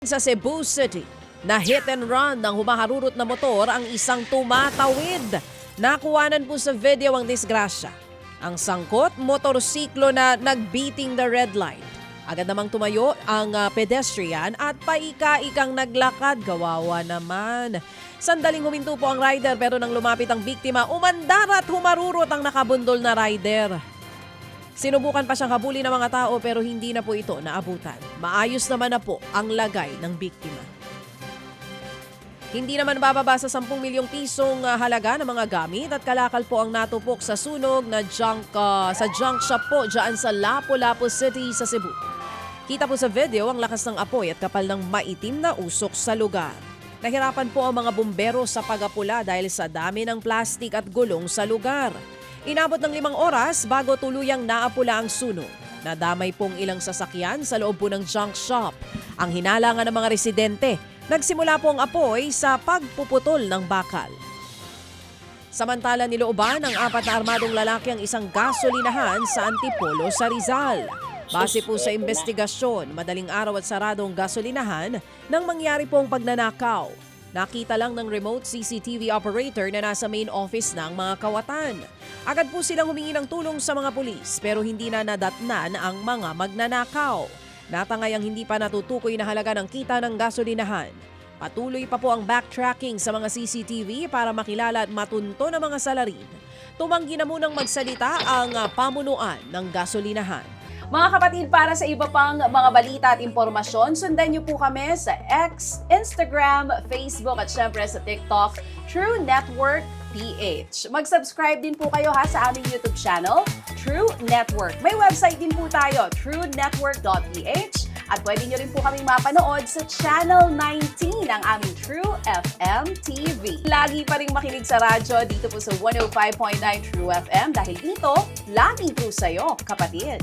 Sa Cebu City, na hit and run ng humaharurot na motor ang isang tumatawid. Nakuwanan po sa video ang disgrasya. Ang sangkot, motorsiklo na nagbeating the red light. Agad namang tumayo ang pedestrian at paika-ikang naglakad. Kawawa naman. Sandaling huminto po ang rider pero nang lumapit ang biktima, umandar at humarurot ang nakabundol na rider. Sinubukan pa siyang habulin ng mga tao pero hindi na po ito naabutan. Maayos naman na po ang lagay ng biktima. Hindi naman bababa sa 10 milyong pisong halaga ng mga gamit at kalakal po ang natupok sa sunog na sa junk shop po dyan sa Lapu-Lapu City sa Cebu. Kita po sa video ang lakas ng apoy at kapal ng maitim na usok sa lugar. Nahirapan po ang mga bumbero sa pag-apula dahil sa dami ng plastik at gulong sa lugar. Inabot ng 5 oras bago tuluyang naapula ang sunog. Nadamay pong ilang sasakyan sa loob po ng junk shop. Ang hinalangan ng mga residente, nagsimula po ang apoy sa pagpuputol ng bakal. Samantala nilooban ng 4 na armadong lalaki ang isang gasolinahan sa Antipolo sa Rizal. Base po sa investigasyon, madaling araw at saradong gasolinahan nang mangyari pong pagnanakaw. Nakita lang ng remote CCTV operator na nasa main office ng mga kawatan. Agad po silang humingi ng tulong sa mga pulis pero hindi na nadatnan ang mga magnanakaw. Natangay ang hindi pa natutukoy na halaga ng kita ng gasolinahan. Patuloy pa po ang backtracking sa mga CCTV para makilala at matunto ng mga salarin. Tumanggi na munang magsalita ang pamunuan ng gasolinahan. Mga kapatid, para sa iba pang mga balita at impormasyon, sundan niyo po kami sa X, Instagram, Facebook at syempre sa TikTok, True Network PH. Mag-subscribe din po kayo sa aming YouTube channel, True Network. May website din po tayo, truenetwork.ph at pwede niyo rin po kaming mapanood sa Channel 19 ng aming True FM TV. Lagi pa rin makinig sa radyo dito po sa 105.9 True FM dahil dito, lagi po sa'yo, kapatid.